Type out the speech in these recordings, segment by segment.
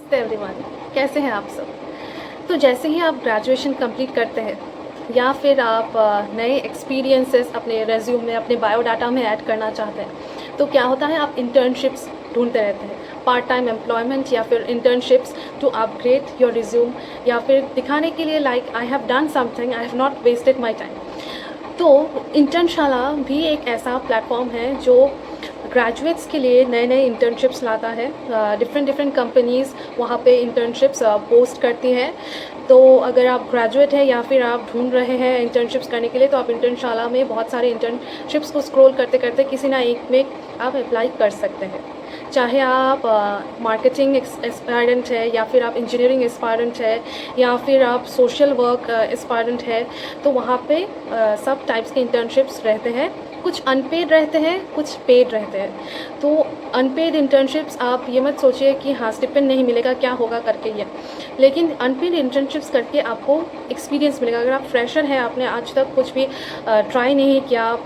नमस्ते एवरीवन, कैसे हैं आप सब। तो जैसे ही आप ग्रेजुएशन कंप्लीट करते हैं या फिर आप नए एक्सपीरियंसेस अपने रेज्यूम में, अपने बायोडाटा में ऐड करना चाहते हैं, तो क्या होता है, आप इंटर्नशिप्स ढूंढते रहते हैं, पार्ट टाइम एम्प्लॉयमेंट या फिर internships to upgrade your resume, या फिर दिखाने के लिए like I have done something, I have not wasted my time. तो इंटर्नशाला भी एक ऐसा प्लेटफॉर्म है जो ग्रेजुएट्स के लिए नए नए इंटर्नशिप्स लाता है। डिफरेंट कंपनीज़ वहाँ पे इंटर्नशिप्स पोस्ट करती हैं। तो अगर आप ग्रेजुएट हैं या फिर आप ढूंढ रहे हैं इंटर्नशिप्स करने के लिए, तो आप इंटर्नशाला में बहुत सारे इंटर्नशिप्स को स्क्रॉल करते करते किसी ना एक में आप अप्लाई कर सकते हैं। चाहे आप मार्केटिंग एस्पायरेंट है, या फिर आप इंजीनियरिंग एस्पायरेंट है, या फिर आप सोशल वर्क एस्पायरेंट है, तो वहाँ पे सब टाइप्स के इंटर्नशिप्स रहते हैं। कुछ अनपेड रहते हैं, कुछ पेड रहते हैं। तो अनपेड इंटर्नशिप्स आप ये मत सोचिए कि हाँ स्टिपेंड नहीं मिलेगा, क्या होगा करके ये, लेकिन अनपेड इंटर्नशिप्स करके आपको एक्सपीरियंस मिलेगा। अगर आप फ्रेशर हैं, आपने आज तक कुछ भी ट्राई नहीं किया,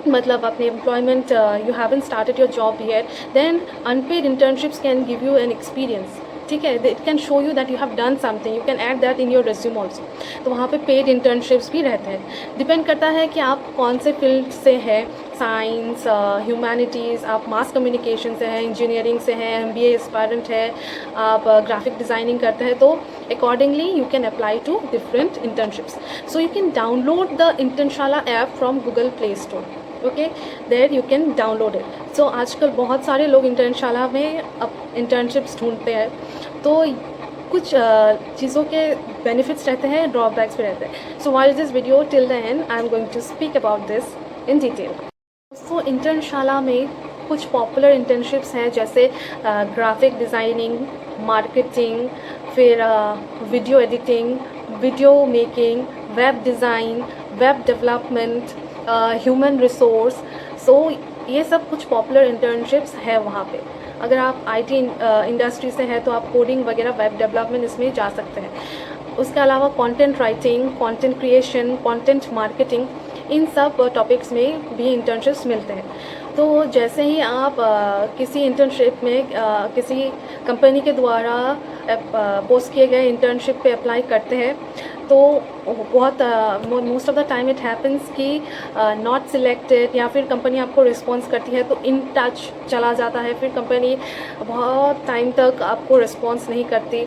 मतलब अपने employment you haven't started your job yet, then unpaid internships can give you an experience. ठीक है, it can show you that you have done something, you can add that in your resume also. तो वहाँ पे paid internships भी रहते हैं। Depend करता है कि आप कौन से फील्ड से हैं, साइंस, ह्यूमैनिटीज़, आप मास कम्युनिकेशन से हैं, इंजीनियरिंग से हैं, MBA एस्पायरेंट है, आप ग्राफिक डिज़ाइनिंग करते हैं, तो accordingly you can apply to different internships. So you can download the Internshala app from Google Play Store. Okay, there you can download it. So आजकल बहुत सारे लोग इंटर्नशाला में अब इंटर्नशिप्स ढूंढते हैं। तो कुछ चीज़ों के बेनिफिट्स रहते हैं, ड्रॉबैक्स भी रहते हैं। So watch this video till the end, I am going to speak about this in detail. दोस्तों, इंटर्नशाला में कुछ पॉपुलर इंटर्नशिप्स हैं, जैसे ग्राफिक डिज़ाइनिंग, मार्केटिंग, फिर video editing, video making, web design, web development, human resource. So ये सब कुछ popular internships है वहाँ पे। अगर आप IT इंडस्ट्री से हैं तो आप कोडिंग वगैरह, वेब डेवलपमेंट, इसमें जा सकते हैं। उसके अलावा content writing, content creation, content marketing, इन सब टॉपिक्स में भी इंटर्नशिप्स मिलते हैं। तो जैसे ही आप किसी इंटर्नशिप में किसी कंपनी के द्वारा पोस्ट किए गए इंटर्नशिप पे अप्लाई करते हैं, तो बहुत most of the time it happens कि नॉट सिलेक्टेड, या फिर कंपनी आपको रिस्पॉन्स करती है तो इन टच चला जाता है, फिर कंपनी बहुत टाइम तक आपको रिस्पॉन्स नहीं करती।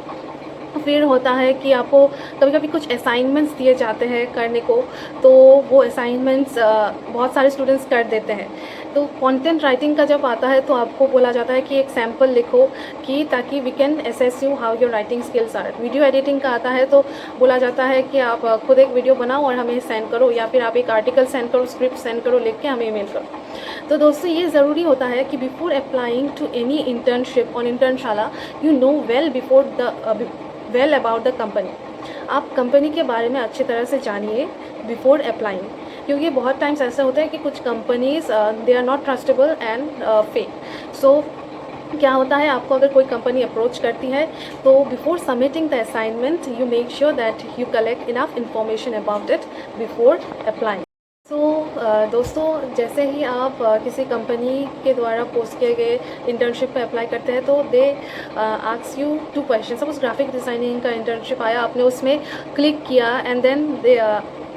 फिर होता है कि आपको कभी कभी कुछ असाइनमेंट्स दिए जाते हैं करने को, तो वो असाइनमेंट्स बहुत सारे स्टूडेंट्स कर देते हैं। तो कंटेंट राइटिंग का जब आता है तो आपको बोला जाता है कि एक सैम्पल लिखो, कि ताकि we can assess you how your writing skills are. Video editing का आता है तो बोला जाता है कि आप खुद एक वीडियो बनाओ और हमें सेंड करो, या फिर आप एक आर्टिकल सेंड करो, स्क्रिप्ट सेंड करो, लिख के हमें ईमेल करो। तो दोस्तों, ये ज़रूरी होता है कि before applying to any internship on Internshala, you know well about the company. आप कंपनी के बारे में अच्छी तरह से जानिए बिफोर अप्लाइंग, क्योंकि बहुत टाइम्स ऐसा होता है कि कुछ companies they are not trustable and fake. So क्या होता है, आपको अगर कोई कंपनी अप्रोच करती है तो before submitting the assignment you make sure that you collect enough information about it before applying. तो दोस्तों, जैसे ही आप किसी कंपनी के द्वारा पोस्ट किए गए इंटर्नशिप पे अप्लाई करते हैं, तो they ask you 2 question. Suppose graphic designing का इंटर्नशिप आया, आपने उसमें क्लिक किया, and then they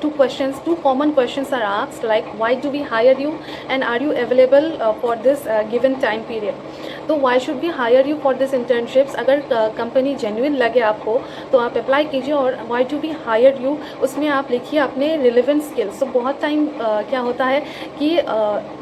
2 common questions are asked, like why do we hire you and are you available for this given time period. तो why should we hire you for this internships, अगर company genuine लगे आपको तो आप apply कीजिए, और why do we hire you उसमें आप लिखिए अपने रिलेवेंट स्किल्स। तो बहुत टाइम क्या होता है कि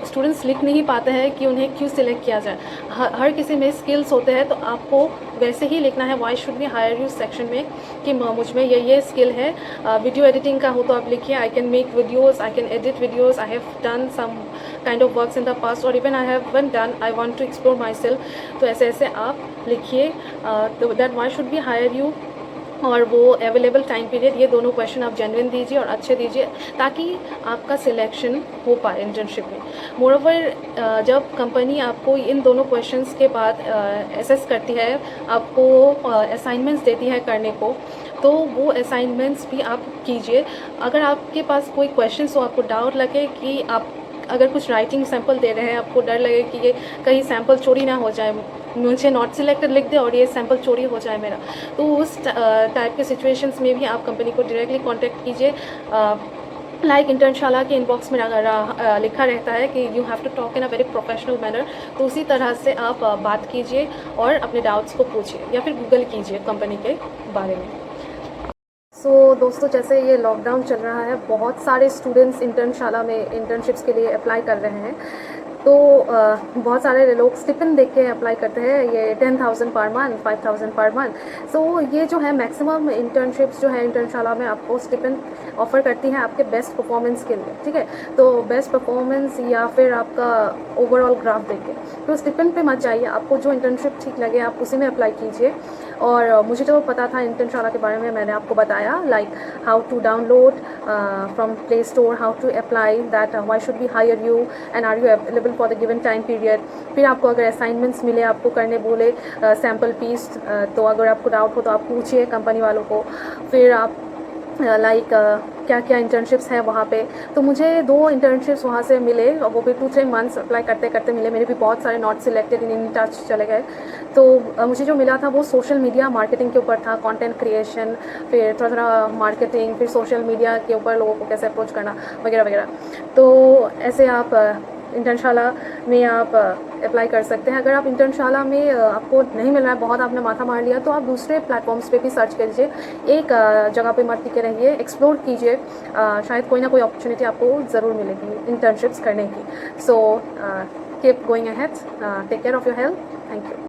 स्टूडेंट्स लिख नहीं पाते हैं कि उन्हें क्यों सिलेक्ट किया जाए। हर किसी में स्किल्स होते हैं, तो आपको वैसे ही लिखना है why should we hire you section में, कि मुझ में ये स्किल है। वीडियो एडिटिंग का हो तो आप लिखिए I can make videos, I can edit videos, I have done some kind of works in the past, or even I haven't done, I want to explore myself। तो ऐसे आप लिखिए। तो that why should we hire you और वो available time period, ये दोनों question आप जेन्युइन दीजिए और अच्छे दीजिए, ताकि आपका सिलेक्शन हो पाए इंटर्नशिप में। मोरओवर जब कंपनी आपको इन दोनों क्वेश्चंस के बाद एसेस करती है, आपको असाइनमेंट्स देती है करने को, तो वो असाइनमेंट्स भी आप कीजिए। अगर आपके पास कोई क्वेश्चन हो, आपको डाउट लगे कि आप अगर कुछ राइटिंग सैम्पल दे रहे हैं, आपको डर लगे कि ये कहीं सैम्पल चोरी ना हो जाए, मुझे नॉट सिलेक्टेड लिख दे और ये सैम्पल चोरी हो जाए मेरा। तो उस टाइप के सिचुएशंस में भी आप कंपनी को डायरेक्टली कॉन्टैक्ट कीजिए। लाइक इंटर्नशाला के इनबॉक्स में अगर लिखा रहता है कि you have to talk in a very professional manner, तो उसी तरह से आप बात कीजिए और अपने डाउट्स को पूछिए या फिर गूगल कीजिए कंपनी के बारे में। दोस्तों, जैसे ये लॉकडाउन चल रहा है, बहुत सारे स्टूडेंट्स इंटर्नशाला में इंटर्नशिप्स के लिए अप्लाई कर रहे हैं। तो बहुत सारे लोग स्टिपेंड देख के अप्लाई करते हैं, ये 10,000 पर मंथ, 5,000 पर मंथ। सो ये जो है मैक्सिमम इंटर्नशिप्स जो है इंटर्नशाला में आपको स्टिपेंड ऑफर करती हैं आपके बेस्ट परफॉर्मेंस के लिए, ठीक है। तो बेस्ट परफॉर्मेंस या फिर आपका ओवरऑल ग्राफ देख के, तो स्टिपेंड पे मत जाइए, आपको जो इंटर्नशिप ठीक लगे आप उसी में अप्लाई कीजिए। और मुझे जो पता था इंटर्नशाला के बारे में मैंने आपको बताया, like how to download from play store, how to apply that, why should we hire you and are you available for the given time period. फिर आपको अगर असाइनमेंट्स मिले, आपको करने बोले सैम्पल पीस, तो अगर आपको डाउट हो तो आप पूछिए कंपनी वालों को। फिर आप लाइक क्या क्या इंटर्नशिप्स हैं वहाँ पे। तो मुझे 2 इंटर्नशिप्स वहाँ से मिले और वो भी 2-3 मंथ्स अप्लाई करते करते मिले। मेरे भी बहुत सारे नॉट सिलेक्टेड इन टच चले गए। तो मुझे जो मिला था वो सोशल मीडिया मार्केटिंग के ऊपर था, कंटेंट क्रिएशन, फिर थोड़ा थोड़ा मार्केटिंग, फिर सोशल मीडिया के ऊपर लोगों को कैसे अप्रोच करना वगैरह वगैरह। तो ऐसे आप इंटर्नशाला में आप अप्लाई कर सकते हैं। अगर आप इंटर्नशाला में आपको नहीं मिल रहा है, बहुत आपने माथा मार लिया, तो आप दूसरे प्लेटफॉर्म्स पे भी सर्च कीजिए। एक जगह पे मत टिके रहिए, एक्सप्लोर कीजिए, शायद कोई ना कोई अपॉर्चुनिटी आपको ज़रूर मिलेगी इंटर्नशिप्स करने की। So keep going ahead, take care of your health. Thank you.